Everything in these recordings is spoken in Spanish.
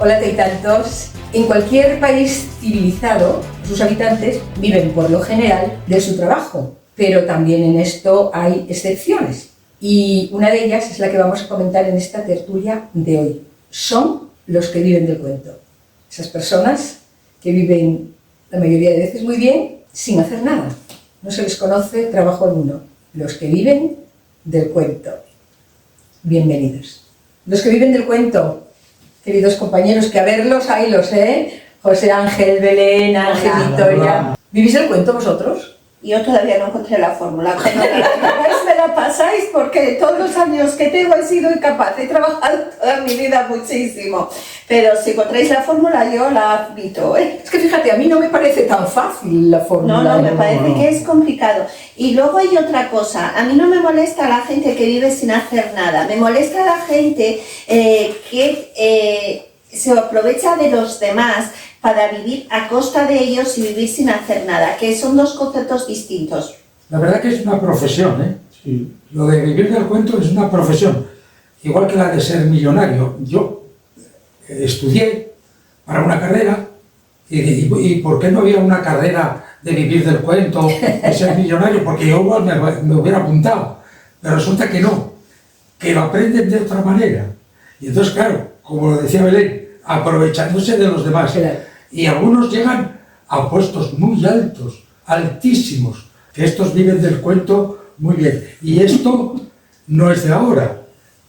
Hola Teitantos. En cualquier país civilizado, sus habitantes viven por lo general de su trabajo, pero también en esto hay excepciones. Y una de ellas es la que vamos a comentar en esta tertulia de hoy. Son los que viven del cuento. Esas personas que viven la mayoría de veces muy bien sin hacer nada. No se les conoce trabajo alguno. Los que viven del cuento. Bienvenidos. Los que viven del cuento, queridos compañeros, que a verlos, ahí los José Ángel, Belén, Ángel, Victoria. ¿Vivís el cuento vosotros? Yo todavía no encontré la fórmula. Cuando me la pasáis, porque todos los años que tengo he sido incapaz. He trabajado toda mi vida muchísimo. Pero si encontráis la fórmula, yo la admito. Es que fíjate, a mí no me parece tan fácil la fórmula. No, me parece que es complicado. Y luego hay otra cosa. A mí no me molesta la gente que vive sin hacer nada. Me molesta la gente que se aprovecha de los demás para vivir a costa de ellos y vivir sin hacer nada, que son dos conceptos distintos. La verdad que es una profesión, ¿eh? Sí. Lo de vivir del cuento es una profesión, igual que la de ser millonario. Yo estudié para una carrera y ¿por qué no había una carrera de vivir del cuento, de ser millonario? Porque yo igual me hubiera apuntado, pero resulta que no, que lo aprenden de otra manera. Y entonces, claro, como lo decía Belén, aprovechándose de los demás. Y algunos llegan a puestos muy altos, altísimos, que estos viven del cuento muy bien. Y esto no es de ahora,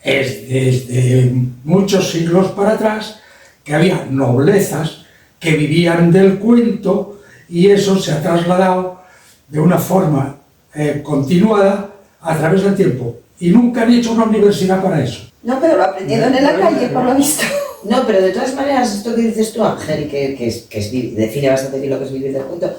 es desde muchos siglos para atrás, que había noblezas que vivían del cuento y eso se ha trasladado de una forma continuada a través del tiempo. Y nunca han hecho una universidad para eso. No, pero lo aprendieron en la calle, por lo visto. No, pero de todas maneras, esto que dices tú, Ángel, que define bastante bien lo que es vivir del cuento,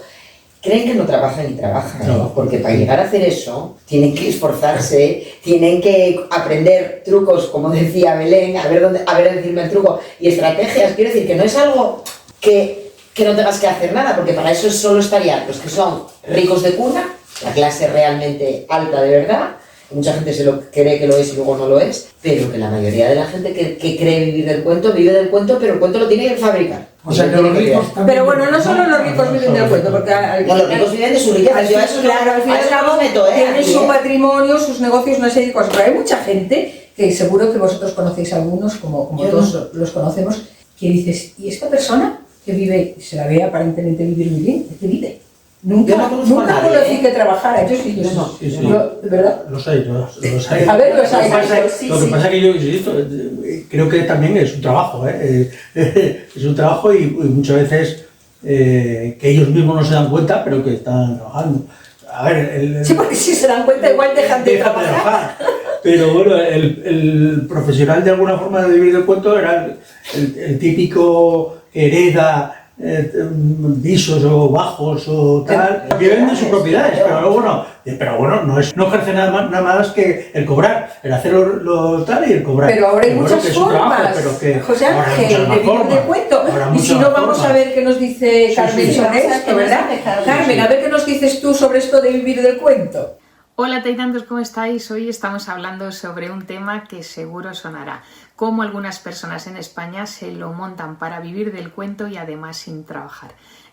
creen que no trabajan y trabajan, ¿no? Porque para llegar a hacer eso, tienen que esforzarse, tienen que aprender trucos, como decía Belén, a ver decirme el truco, y estrategias. Quiero decir que no es algo que no tengas que hacer nada, porque para eso solo estarían los que son ricos de cuna, la clase realmente alta de verdad. Mucha gente se lo cree que lo es y luego no lo es, pero que la mayoría de la gente que cree vivir del cuento, vive del cuento, pero el cuento lo tiene que fabricar. O sea, que los ricos también... Pero bueno, no solo los ricos viven del cuento, porque... Los ricos viven de su riqueza. Claro, al fin y al cabo tienen su patrimonio, sus negocios, una serie de cosas. Pero hay mucha gente, que seguro que vosotros conocéis algunos, como todos los conocemos, que dices, ¿y esta persona que vive, se la ve aparentemente vivir muy bien, ¿de qué vive? Nunca conocí que trabajara, yo sí, ¿de verdad? Los hay. A ver, los hay. Lo que pasa es que yo insisto, creo que también es un trabajo, es un trabajo y muchas veces que ellos mismos no se dan cuenta, pero que están trabajando. A ver, sí, porque si se dan cuenta igual dejan de trabajar. Pero bueno, el profesional de alguna forma de vivir del cuento era el típico que hereda pisos o bajos o tal, viven de sus propiedades, pero bueno, no ejerce nada más que el cobrar, el hacer lo tal y el cobrar. Pero ahora hay muchas formas, José Ángel, de vivir de cuento. Y si no, vamos a ver qué nos dice Carmen sobre esto, ¿verdad? Carmen, a ver qué nos dices tú sobre esto de vivir del cuento. Hola Teitantos, ¿cómo estáis? Hoy estamos hablando sobre un tema que seguro sonará. Cómo algunas personas en España se lo montan para vivir del cuento y además sin trabajar.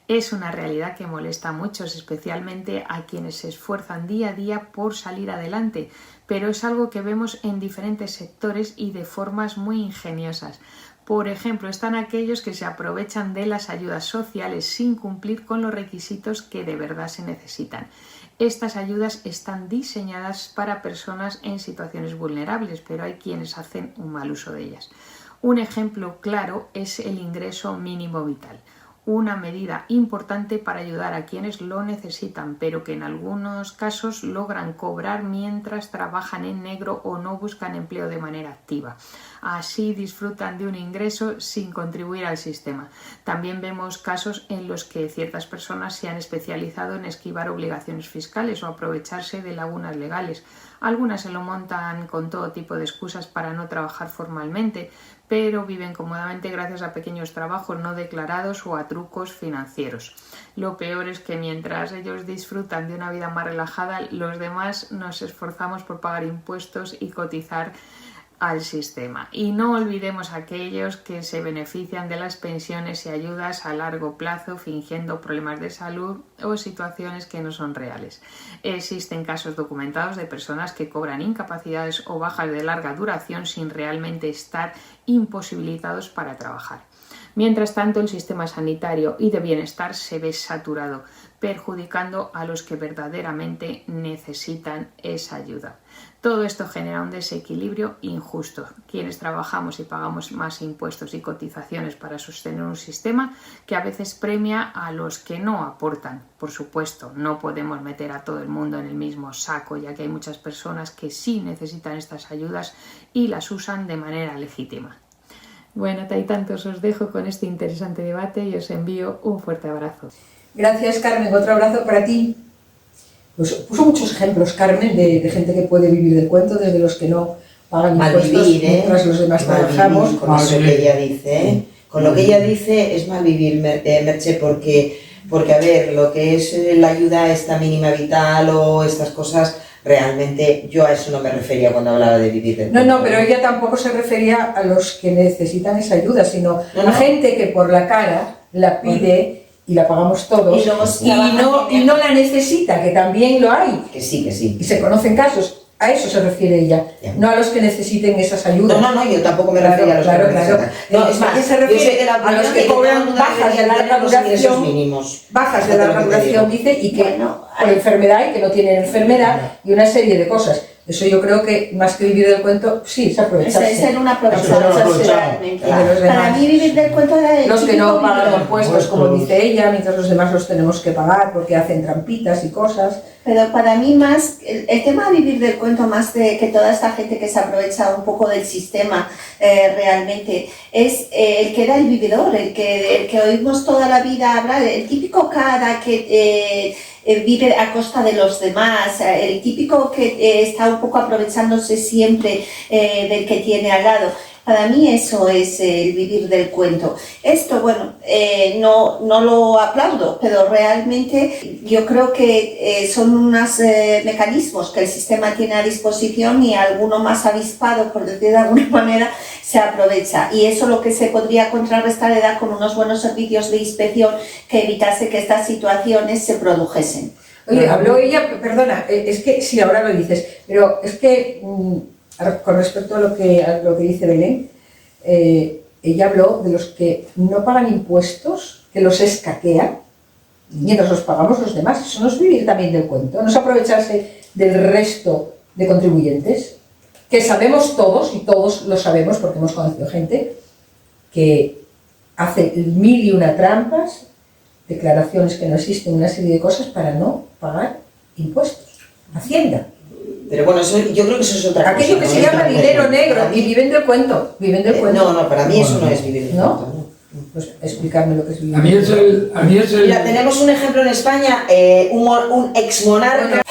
Es una realidad que molesta a muchos, especialmente a quienes se esfuerzan día a día por salir adelante, pero es algo que vemos en diferentes sectores y de formas muy ingeniosas. Por ejemplo, están aquellos que se aprovechan de las ayudas sociales sin cumplir con los requisitos que de verdad se necesitan. Estas ayudas están diseñadas para personas en situaciones vulnerables, pero hay quienes hacen un mal uso de ellas. Un ejemplo claro es el ingreso mínimo vital, una medida importante para ayudar a quienes lo necesitan, pero que en algunos casos logran cobrar mientras trabajan en negro o no buscan empleo de manera activa. Así disfrutan de un ingreso sin contribuir al sistema. También vemos casos en los que ciertas personas se han especializado en esquivar obligaciones fiscales o aprovecharse de lagunas legales. Algunas se lo montan con todo tipo de excusas para no trabajar formalmente, pero viven cómodamente gracias a pequeños trabajos no declarados o a trucos financieros. Lo peor es que mientras ellos disfrutan de una vida más relajada, los demás nos esforzamos por pagar impuestos y cotizar al sistema. Y no olvidemos a aquellos que se benefician de las pensiones y ayudas a largo plazo fingiendo problemas de salud o situaciones que no son reales. Existen casos documentados de personas que cobran incapacidades o bajas de larga duración sin realmente estar imposibilitados para trabajar. Mientras tanto, el sistema sanitario y de bienestar se ve saturado, perjudicando a los que verdaderamente necesitan esa ayuda. Todo esto genera un desequilibrio injusto. Quienes trabajamos y pagamos más impuestos y cotizaciones para sostener un sistema que a veces premia a los que no aportan. Por supuesto, no podemos meter a todo el mundo en el mismo saco, ya que hay muchas personas que sí necesitan estas ayudas y las usan de manera legítima. Bueno, tantos os dejo con este interesante debate y os envío un fuerte abrazo. Gracias, Carmen. Otro abrazo para ti. Pues puso muchos ejemplos, Carmen, de gente que puede vivir del cuento, desde los que no pagan impuestos, mientras los demás trabajamos. Con eso que ella dice, con lo que ella dice es mal vivir, Merche, porque a ver, lo que es la ayuda esta mínima vital o estas cosas, realmente yo a eso no me refería cuando hablaba de vivir del cuento. No, pero ella tampoco se refería a los que necesitan esa ayuda, sino a gente que por la cara la pide y la pagamos todos y no la necesita, que también lo hay. Que sí. Y se conocen casos. A eso se refiere ella, no a los que necesiten esas ayudas. No, yo tampoco me refiero a los que necesitan. No, es más, ella se refiere a los que cobran bajas de larga duración, bajas de larga duración, dice, y que por enfermedad y que no tienen enfermedad y una serie de cosas. Eso yo creo que más que vivir del cuento, sí, es aprovecharse. Es ser un aprovecharse realmente. Para mí vivir del cuento era los que no pagan impuestos, como dice ella, mientras los demás los tenemos que pagar porque hacen trampitas y cosas. Pero para mí más, el tema de vivir del cuento, más de que toda esta gente que se aprovecha un poco del sistema realmente, es el que era el vividor, el que oímos toda la vida hablar, el típico cara que vive a costa de los demás, el típico que está un poco aprovechándose siempre del que tiene al lado. Para mí eso es el vivir del cuento. Esto, bueno, no lo aplaudo, pero realmente yo creo que son unos mecanismos que el sistema tiene a disposición y alguno más avispado, por decir de alguna manera, se aprovecha. Y eso lo que se podría contrarrestar era con unos buenos servicios de inspección que evitase que estas situaciones se produjesen. Oye, habló ella, perdona, es que sí, ahora lo dices, pero es que con respecto a lo que dice Belén, ella habló de los que no pagan impuestos, que los escaquean, mientras los pagamos los demás. Eso no es vivir también del cuento, no es aprovecharse del resto de contribuyentes, que sabemos todos, y todos lo sabemos porque hemos conocido gente, que hace mil y una trampas, declaraciones que no existen, una serie de cosas para no pagar impuestos. Hacienda. Pero bueno, yo creo que eso es otra cosa. Aquello que se llama dinero negro, y viven del cuento. No, para mí eso no es vivir del cuento. Pues explicarme lo que es vivir. A mí es el... Mira, tenemos un ejemplo en España, un exmonarca.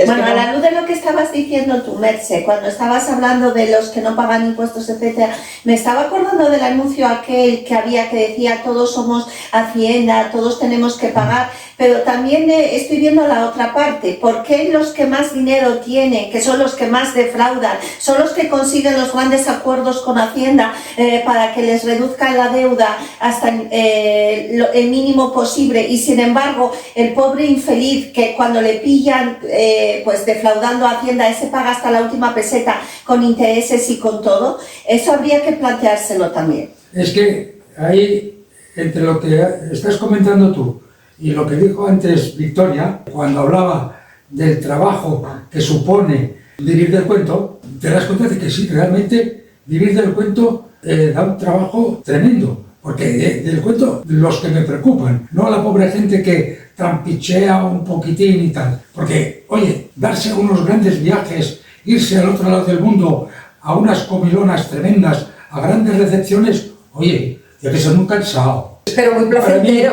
Bueno, a la luz de lo que estabas diciendo tú, Merche, cuando estabas hablando de los que no pagan impuestos, etcétera, me estaba acordando del anuncio aquel que había que decía todos somos Hacienda, todos tenemos que pagar, pero también estoy viendo la otra parte. ¿Por qué los que más dinero tienen, que son los que más defraudan, son los que consiguen los grandes acuerdos con Hacienda para que les reduzcan la deuda hasta el mínimo posible, y sin embargo el pobre infeliz que cuando le pillan pues defraudando a Hacienda, ese paga hasta la última peseta con intereses y con todo? Eso habría que planteárselo también. Es que ahí, entre lo que estás comentando tú y lo que dijo antes Victoria, cuando hablaba del trabajo que supone vivir del cuento, te das cuenta de que sí, realmente vivir del cuento da un trabajo tremendo. Porque del cuento, los que me preocupan, no la pobre gente que trampichea un poquitín y tal. Porque, oye, darse unos grandes viajes, irse al otro lado del mundo a unas comilonas tremendas, a grandes recepciones, oye, tiene que ser muy cansado. Pero muy placentero.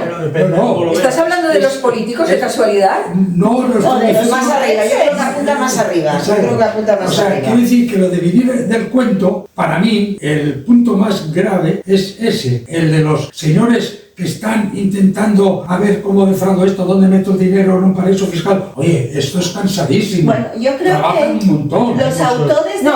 No. ¿Estás hablando de los políticos de casualidad? No, de los más arriba, yo creo que apunta más arriba. Yo creo que apunta más arriba. Quiero decir que lo de vivir del cuento, para mí, el punto más grave es ese, el de los señores que están intentando a ver cómo defraudo esto, dónde meto el dinero en un paraíso fiscal. Oye, esto es cansadísimo. Bueno, yo creo Trabajan que un montón. los autores de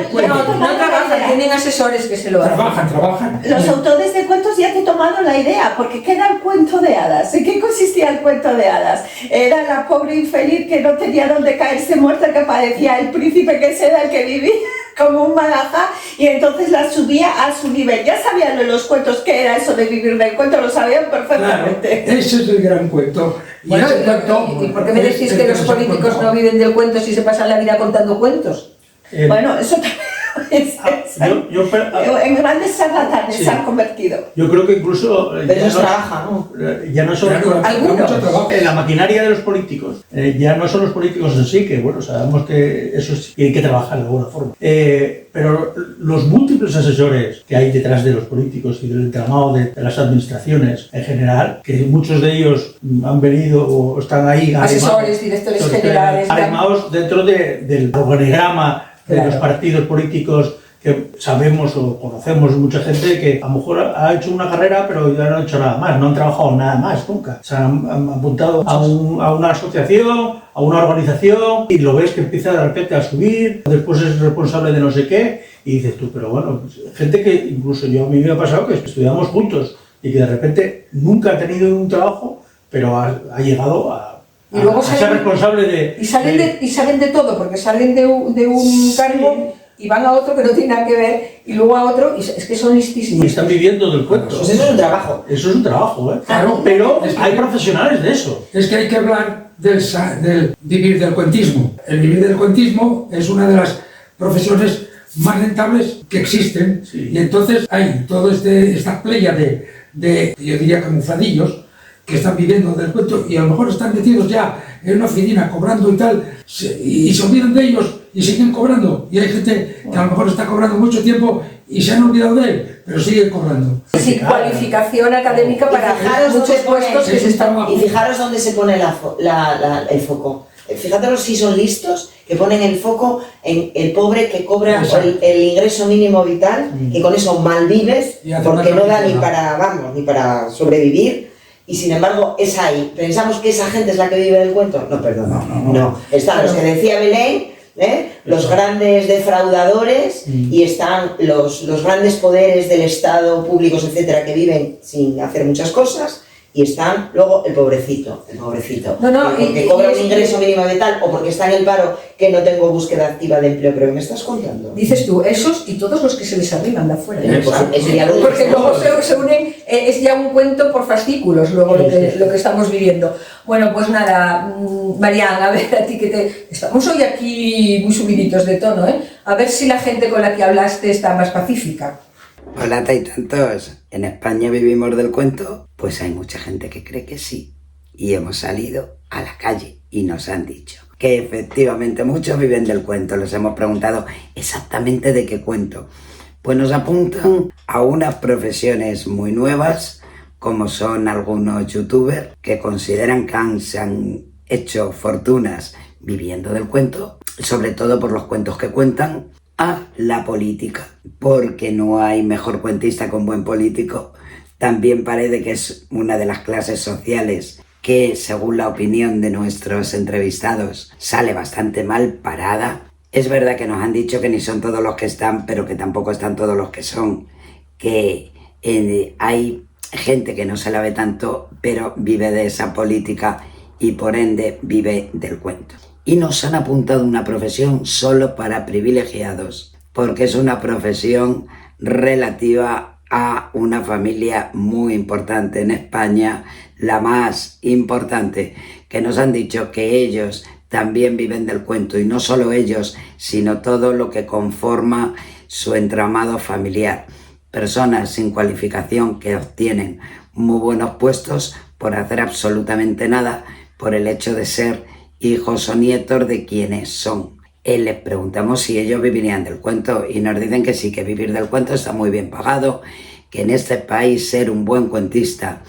cuentos No trabajan, tienen asesores que se lo hacen. Trabajan. Los autores de cuentos ya te he tomado la idea, porque ¿qué era el cuento de hadas? ¿En qué consistía el cuento de hadas? Era la pobre infeliz que no tenía dónde caerse muerta, que parecía el príncipe, que ese era el que vivía como un malajá, y entonces la subía a su nivel. Ya sabían los cuentos qué era eso de vivir del cuento, lo sabían perfectamente. Claro, ese es el gran cuento. Bueno, ¿y por qué me decís que los políticos no viven del cuento si se pasan la vida contando cuentos? Bueno, eso también en grandes charlatanes Sí. se han convertido. Yo creo que incluso Pero ellos trabajan, ¿no? ya no son Algunos. la maquinaria de los políticos, ya no son los políticos en sí, que bueno, sabemos que eso sí hay que trabajar de alguna forma. Pero los múltiples asesores que hay detrás de los políticos y del entramado de las administraciones en general, que muchos de ellos han venido o están ahí Asesores, directores generales. arrimados dentro del organigrama de los partidos políticos, que sabemos o conocemos mucha gente que a lo mejor ha hecho una carrera pero ya no ha hecho nada más, no han trabajado nada más nunca. Se han apuntado a una asociación, a una organización, y lo ves que empieza de repente a subir, después es responsable de no sé qué, y dices tú, pero bueno, pues, gente que incluso yo a mí me ha pasado que estudiamos juntos y que de repente nunca ha tenido un trabajo, pero ha llegado a Y luego ser responsable de... Y saben de todo, porque salen de un cargo y van a otro que no tiene nada que ver, y luego a otro, y es que son listísimos. Y están viviendo del cuento. Pues eso es un trabajo. Eso es un trabajo, ¿eh? Claro, pero es que hay profesionales de eso. Es que hay que hablar del vivir del cuentismo. El vivir del cuentismo es una de las profesiones más rentables que existen, Sí. y entonces hay toda esta playa de, yo diría, camufladillos que están viviendo del cuento y a lo mejor están metidos ya en una oficina cobrando y tal, y se olvidan de ellos y siguen cobrando. Y hay gente que a lo mejor está cobrando mucho tiempo y se han olvidado de él, pero sigue cobrando. Sin cualificación académica para fijaros muchos dónde pone- puestos que se están... Y fijaros dónde se pone el foco. Fíjate si son listos, que ponen el foco en el pobre que cobra el ingreso mínimo vital, que con eso malvives, Y hace porque una no da ni tranquilidad. ni para sobrevivir, y sin embargo es ahí. ¿Pensamos que esa gente es la que vive del cuento? No, perdón, no. Están los que decía Belén, los grandes defraudadores, y están los grandes poderes del Estado, públicos, etcétera, que viven sin hacer muchas cosas, y están luego el pobrecito, No, que porque y cobra es- un ingreso mínimo vital o porque está en el paro, que no tengo búsqueda activa de empleo. ¿Pero qué me estás contando? Dices tú, esos y todos los que se les arriman de afuera. Eso ya lo Porque dijiste. luego se unen, es ya un cuento por fascículos, luego lo que estamos viviendo. Bueno, pues nada, Marian, a ver, a ti estamos hoy aquí muy subiditos de tono, ¿eh? A ver si la gente con la que hablaste está más pacífica. Hola, tantos. ¿En España vivimos del cuento? Pues hay mucha gente que cree que sí. Y hemos salido a la calle y nos han dicho que efectivamente muchos viven del cuento. Les hemos preguntado exactamente de qué cuento. Pues nos apuntan a unas profesiones muy nuevas, como son algunos youtubers que consideran que se han hecho fortunas viviendo del cuento, sobre todo por los cuentos que cuentan, a la política, porque no hay mejor cuentista que un buen político. También parece que es una de las clases sociales que, según la opinión de nuestros entrevistados, sale bastante mal parada. Es verdad que nos han dicho que ni son todos los que están, pero que tampoco están todos los que son, que hay gente que no se la ve tanto, pero vive de esa política y por ende vive del cuento. Y nos han apuntado una profesión solo para privilegiados, porque es una profesión relativa a una familia muy importante en España, la más importante, que nos han dicho que ellos también viven del cuento, y no solo ellos, sino todo lo que conforma su entramado familiar. Personas sin cualificación que obtienen muy buenos puestos por hacer absolutamente nada, por el hecho de ser hijos o nietos de quienes son. Les preguntamos si ellos vivirían del cuento y nos dicen que sí, que vivir del cuento está muy bien pagado, que en este país ser un buen cuentista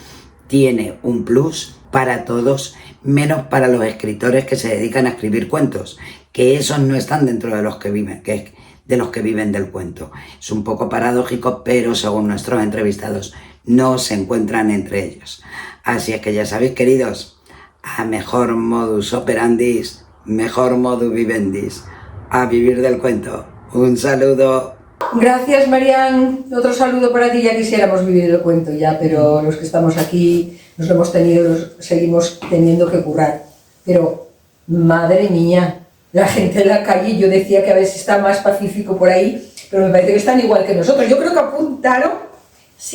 tiene un plus para todos, menos para los escritores que se dedican a escribir cuentos, que esos no están dentro de los que viven del cuento. Es un poco paradójico, pero según nuestros entrevistados no se encuentran entre ellos. Así es que ya sabéis, queridos, a mejor modus operandis, mejor modus vivendis, a vivir del cuento. Un saludo. Gracias, Marian. Otro saludo para ti. Ya quisiéramos vivir el cuento ya, pero los que estamos aquí nos lo hemos tenido, seguimos teniendo que currar. Pero, madre mía, la gente en la calle, yo decía que a veces está más pacífico por ahí, pero me parece que están igual que nosotros. Yo creo que apuntaron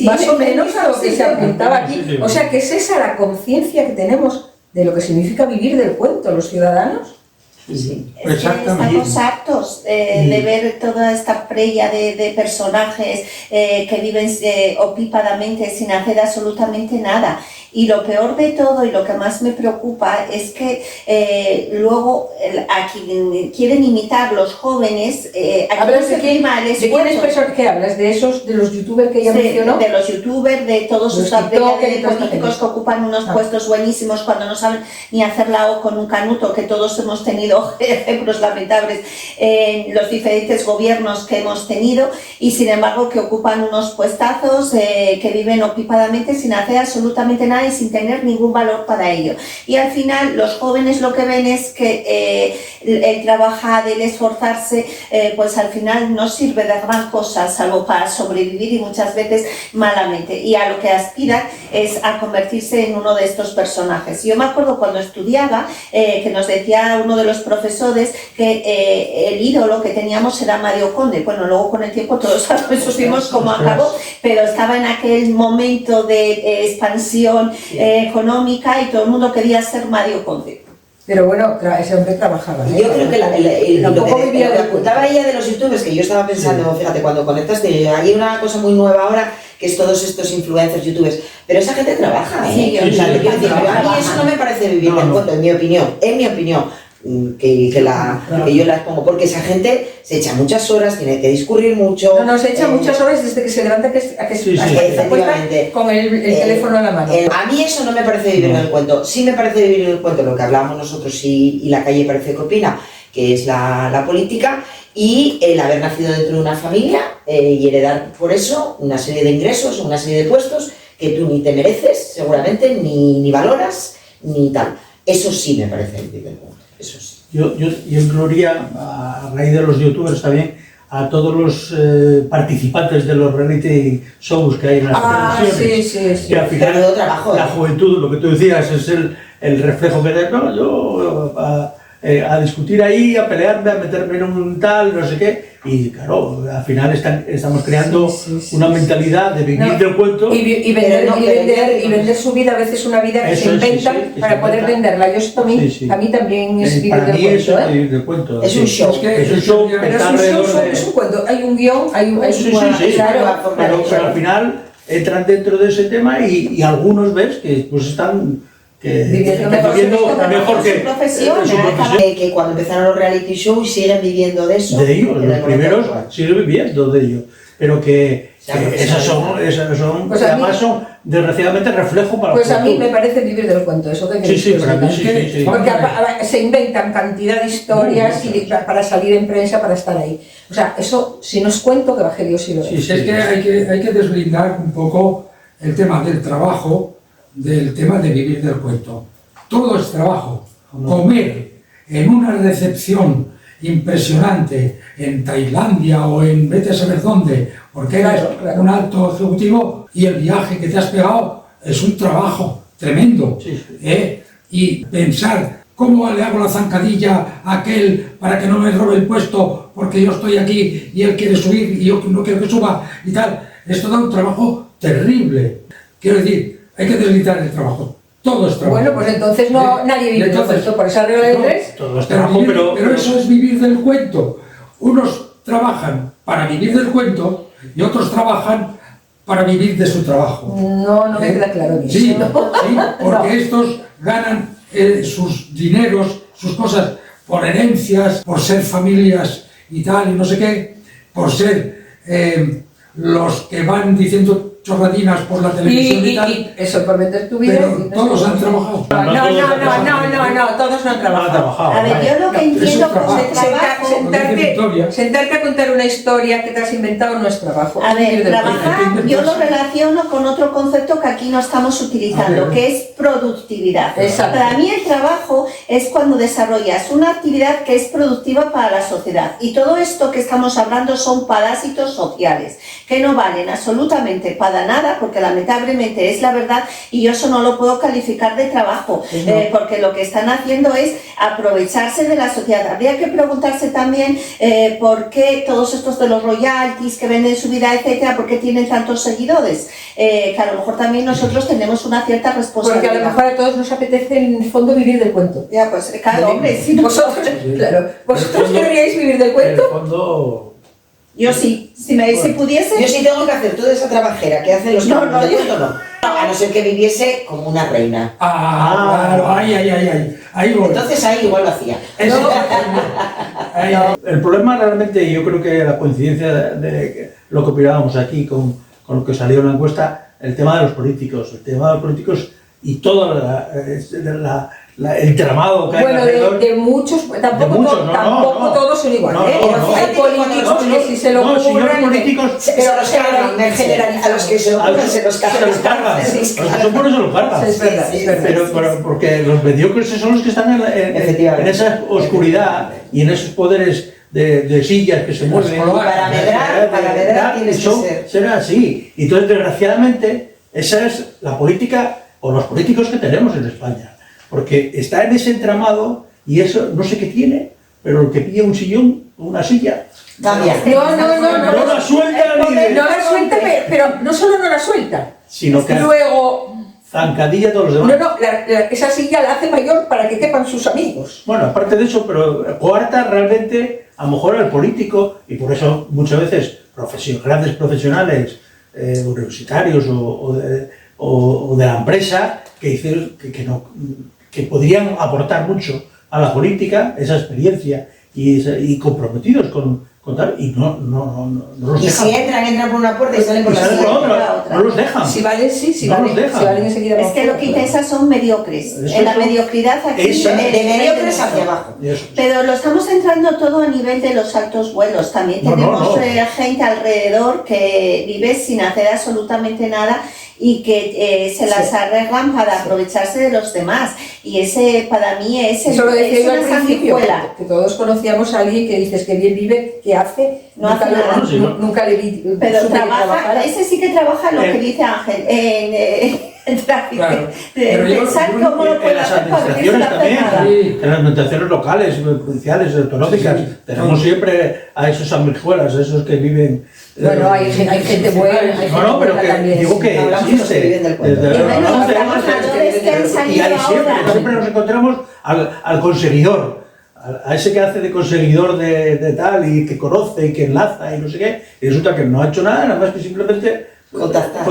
más o menos a lo que se apuntaba aquí. O sea, que es esa la conciencia que tenemos de lo que significa vivir del cuento, los ciudadanos. Sí, es que estamos hartos de ver toda esta prella de personajes que viven opípadamente sin hacer absolutamente nada. Y lo peor de todo y lo que más me preocupa es que luego a quien quieren imitar los jóvenes, ¿Hablas de quiénes personas que hablas? ¿De esos, de los youtubers que ella mencionó? De los youtubers, de todos sus políticos que ocupan unos puestos buenísimos cuando no saben ni hacer la O con un canuto, que todos hemos tenido ejemplos lamentables en los diferentes gobiernos que hemos tenido, y sin embargo que ocupan unos puestazos, que viven opípadamente sin hacer absolutamente nada y sin tener ningún valor para ello. Y al final los jóvenes lo que ven es que el trabajar, el esforzarse, pues al final no sirve de gran cosa salvo para sobrevivir, y muchas veces malamente, y a lo que aspiran es a convertirse en uno de estos personajes. Yo me acuerdo cuando estudiaba que nos decía uno de los profesores que el ídolo que teníamos era Mario Conde. Bueno, luego con el tiempo todos supimos cómo acabó, pero estaba en aquel momento de expansión económica y todo el mundo quería ser Mario Conde. Pero bueno, ese hombre trabajaba. Yo creo que lo que apuntaba ella de los youtubers, que yo estaba pensando, fíjate, cuando conectaste, hay una cosa muy nueva ahora, que es todos estos influencers, youtubers, pero esa gente trabaja, ¿eh? Sí, a mí eso no me parece vivir del cuento, en mi opinión. Que yo la expongo, porque esa gente se echa muchas horas, tiene que discurrir mucho. No, se echa muchas horas desde que se levanta a que se acuesta con el teléfono en la mano. A mí eso no me parece vivir en el cuento. Sí me parece vivir en el cuento lo que hablábamos nosotros y la calle parece que opina, que es la política, y el haber nacido dentro de una familia y heredar por eso una serie de ingresos, una serie de puestos que tú ni te mereces, seguramente, ni valoras, ni tal. Eso sí me parece vivir del cuento. Eso sí. Yo incluiría, a raíz de los youtubers también, a todos los participantes de los reality shows que hay en las televisiones. Sí. Que al final la juventud, lo que tú decías, es el reflejo que da. No, yo a discutir ahí, a pelearme, a meterme en un tal, no sé qué, y claro, al final estamos creando una mentalidad de vivir del cuento y vender su vida, a veces una vida que se inventan para poder venderla. Yo esto a mí también es vivir del cuento. Eso es vivir del cuento. Es un show. Es un show, es un cuento, hay un guión, hay pero al final entran dentro de ese tema y algunos ves que pues están viviendo mejor que que cuando empezaron los reality shows siguen viviendo de eso. De ellos, los primeros siguen viviendo de ello, pero que esas son pues además son desgraciadamente reflejo para pues a mí me parece vivir del cuento, eso que sí, porque se inventan cantidad de historias para salir en prensa, para estar ahí. O sea, eso si no es cuento, que baje Dios y lo ve. Es que hay que deslindar un poco el tema del trabajo del tema de vivir del cuento. Todo es trabajo. Comer en una recepción impresionante en Tailandia o en vete a saber dónde, porque eres un alto ejecutivo y el viaje que te has pegado es un trabajo tremendo. Y pensar cómo le hago la zancadilla a aquel para que no me robe el puesto porque yo estoy aquí y él quiere subir y yo no quiero que suba y tal, es todo un trabajo terrible. Quiero decir, hay que deslindar el trabajo. Todo es trabajo. Bueno, pues entonces nadie vive del cuento por esa regla de tres. Todo es trabajo, pero eso es vivir del cuento. Unos trabajan para vivir del cuento y otros trabajan para vivir de su trabajo. No me queda claro eso. Sí, porque estos ganan sus dineros, sus cosas, por herencias, por ser familias y tal, y no sé qué, por ser los que van diciendo chorradinas por la televisión y tal, y eso, por vender tu vida. pero todos han trabajado. No, todos no han trabajado. A ver, yo lo que entiendo como de trabajo... Sentarte a contar una historia que te has inventado no es trabajo. A ver, Vivir del trabajar yo lo relaciono con otro concepto que aquí no estamos utilizando, que es productividad. Exacto. Para mí el trabajo es cuando desarrollas una actividad que es productiva para la sociedad. Y todo esto que estamos hablando son parásitos sociales, que no valen absolutamente para nada, porque lamentablemente es la verdad, y yo eso no lo puedo calificar de trabajo, porque lo que están haciendo es aprovecharse de la sociedad. Habría que preguntarse también por qué todos estos de los royalties que venden su vida, etcétera, por qué tienen tantos seguidores, que a lo mejor también nosotros tenemos una cierta responsabilidad. Porque a lo mejor a todos nos apetece en el fondo vivir del cuento. Ya, pues claro, hombre, si Vosotros, claro, ¿vosotros querríais vivir del cuento? En el fondo... yo sí, si pudiese... Yo sí tengo que hacer toda esa trabajera que hacen los No, cabrones de cuento, no. A no ser que viviese como una reina. Claro, ahí voy. Entonces ahí igual lo hacía. El problema realmente, yo creo que la coincidencia de lo que opinábamos aquí con lo que salió en la encuesta, el tema de los políticos y todo el tramado que hay alrededor. De muchos, tampoco todos son iguales. Hay políticos que si se lo ocurren, en general, a los que se lo ocurren se los cargan. A los que se los cargan. Es verdad. Pero porque los mediocres son los que están en esa oscuridad y en esos poderes de sillas que se mueven. Para medrar tienes que ser así. Y entonces, desgraciadamente, esa es la política o los políticos que tenemos en España. Porque está en ese entramado y eso no sé qué tiene, pero el que pilla un sillón o una silla... Cambia. No la suelta No la suelta, pero no solo no la suelta, sino que luego... zancadilla a todos los demás. Esa silla la hace mayor para que quepan sus amigos. Bueno, aparte de eso, pero coarta realmente a lo mejor al político, y por eso muchas veces grandes profesionales universitarios o de la empresa que dicen que podrían aportar mucho a la política, esa experiencia y comprometidos con tal, y no los dejan. Y si entran por una puerta y salen por la otra. No los dejan. Si valen enseguida. Es que lo que interesa son mediocres. En la mediocridad aquí... de mediocres hacia abajo. Pero lo estamos centrando todo a nivel de los altos vuelos. También tenemos gente alrededor que vive sin hacer absolutamente nada y que se las arreglan para aprovecharse de los demás. Y ese, para mí, es eso lo decía yo al una principio, sanguijuela. que todos conocíamos a alguien que dices que bien vive, que hace, nunca le vi. Pero trabaja, ese sí que trabaja lo que dice Ángel, en tráfico. Claro. Pensar cómo lo puede hacer para que administraciones también, en las administraciones locales, judiciales, autonómicas, tenemos siempre a esos sanguijuelas, a esos que viven... Bueno, hay gente buena, hay gente pero que digo que existe. Y ahí siempre nos encontramos al conseguidor, a ese que hace de conseguidor de tal y que conoce y que enlaza y no sé qué, y resulta que no ha hecho nada más que simplemente contactar.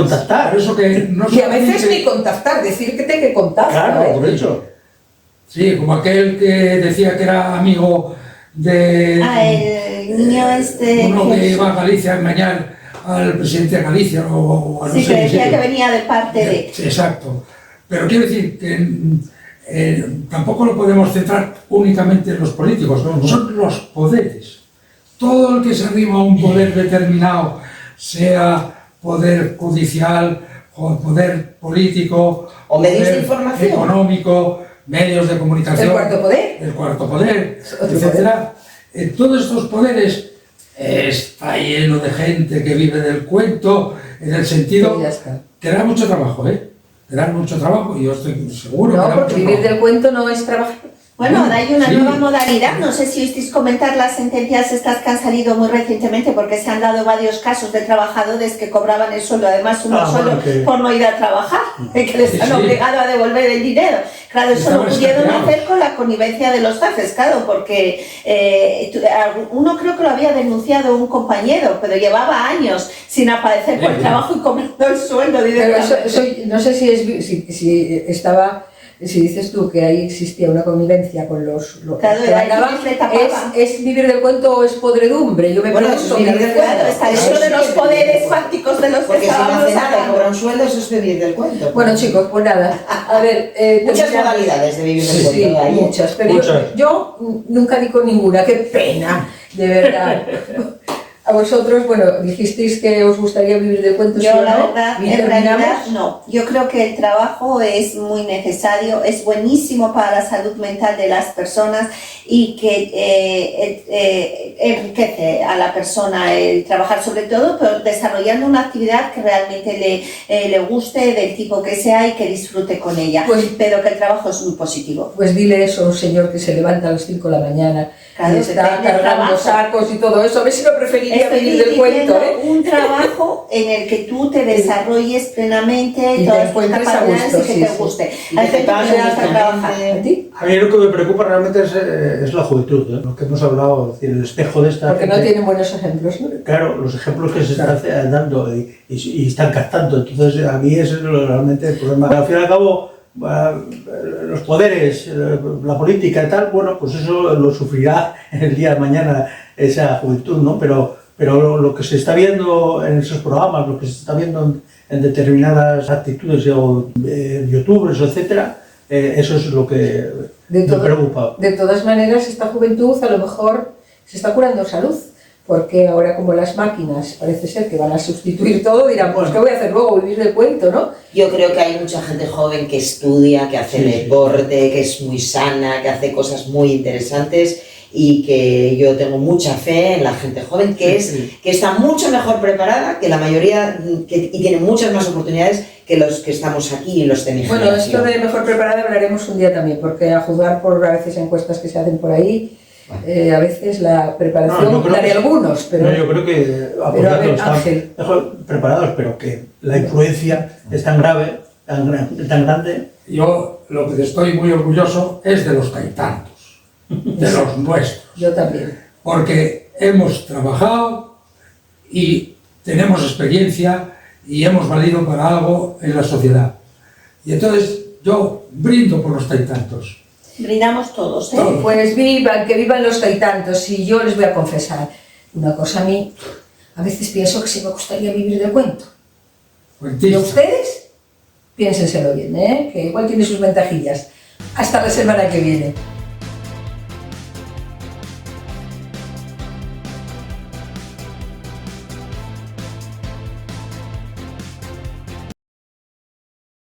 Por eso que no y a veces ni contactar, decirte que contacta. Claro, por hecho. Sí, como aquel que decía que era amigo de... el niño uno que iba a Galicia a engañar al presidente de Galicia o a no sé. Sí, que decía que venía de parte de... Exacto. Pero quiero decir que tampoco lo podemos centrar únicamente en los políticos, son los poderes. Todo el que se arrima a un poder determinado, sea poder judicial, o poder político, o medios poder de información, económico, medios de comunicación, el cuarto poder, etcétera. Todos estos poderes está lleno de gente que vive del cuento, en el sentido que da mucho trabajo, te dan mucho trabajo y yo estoy seguro que da porque mucho vivir trabajo. del cuento no es trabajar. Bueno, hay una nueva modalidad, no sé si oísteis comentar las sentencias estas que han salido muy recientemente, porque se han dado varios casos de trabajadores que cobraban el sueldo, además por no ir a trabajar, que les han obligado a devolver el dinero. Claro, eso lo pudieron hacer con la connivencia de los jefes, claro, porque uno creo que lo había denunciado un compañero, pero llevaba años sin aparecer por el trabajo y cobrando el sueldo. Pero eso, no sé si estaba si dices tú que ahí existía una connivencia con los Claro, que era bailaban, quien le tapaba. ¿es vivir del cuento o es podredumbre? Yo me Bueno, pregunto, eso es vivir del claro, cuento. Está Eso dentro de los siempre. poderes fácticos de los que Porque si no estábamos hace nada y hablando. cobra un sueldo, eso es vivir del cuento. Bueno, chicos, pues nada, a ver... Muchas terminamos. modalidades de vivir del Sí, cuento. Ahí. muchas, pero Muchas. yo nunca di con ninguna, qué pena, de verdad. A vosotros, bueno, dijisteis que os gustaría vivir del cuento, ¿sí Yo o la no? verdad, ¿Y en terminamos? realidad no. Yo creo que el trabajo es muy necesario, es buenísimo para la salud mental de las personas y que enriquece a la persona el trabajar, sobre todo pero desarrollando una actividad que realmente le guste, del tipo que sea y que disfrute con ella. Pues- pero que el trabajo es muy positivo. Pues dile eso a un señor que se levanta a las 5 de la mañana Claro, y está depende del cargando trabajo. sacos y todo eso. A ver si lo preferiría Estoy vivir del diciendo cuento, ¿eh? un trabajo en el que tú te desarrolles plenamente Y te todas tus encuentres a capacidades gusto, y que sí, te sí. guste. Y Hay que te gente que paguen le gusta trabajar. ¿A ti? A mí lo que me preocupa realmente es la juventud, ¿eh? Lo que hemos hablado, es decir, el espejo de esta Porque no gente. tienen buenos ejemplos, ¿no? Claro, los ejemplos que se están dando y están captando, entonces a mí ese es realmente el problema. Al fin y al cabo, los poderes, la política y tal, bueno, pues eso lo sufrirá el día de mañana esa juventud, ¿no? Pero lo que se está viendo en esos programas, lo que se está viendo en determinadas actitudes o youtubers, etcétera, eso es lo que me preocupa. De todas maneras, esta juventud a lo mejor se está curando salud, porque ahora como las máquinas parece ser que van a sustituir todo, dirán, pues ¿qué voy a hacer luego? Vivir del cuento, ¿no? Yo creo que hay mucha gente joven que estudia, que hace Sí, sí. deporte, que es muy sana, que hace cosas muy interesantes y que yo tengo mucha fe en la gente joven que está mucho mejor preparada que la mayoría y tiene muchas más oportunidades que los que estamos aquí y los de mi Bueno, generación. esto de mejor preparada hablaremos un día también, porque a juzgar por a veces encuestas que se hacen por ahí, a veces la preparación yo creo la de que- algunos, pero... yo creo que a ver, están Ángel. mejor preparados, pero que la influencia es tan grave, tan grande. Yo lo que estoy muy orgulloso es de los taitanos, de los nuestros, Yo también. porque hemos trabajado y tenemos experiencia y hemos valido para algo en la sociedad. Y entonces yo brindo por los taitanos. Brindamos todos, ¿eh? Pues vivan, que vivan los taitantos. Y yo les voy a confesar una cosa, a mí a veces pienso que sí me gustaría vivir del cuento. ¿Y Cuentista. ustedes? Piénsenselo bien, ¿eh? Que igual tiene sus ventajillas. Hasta la semana que viene.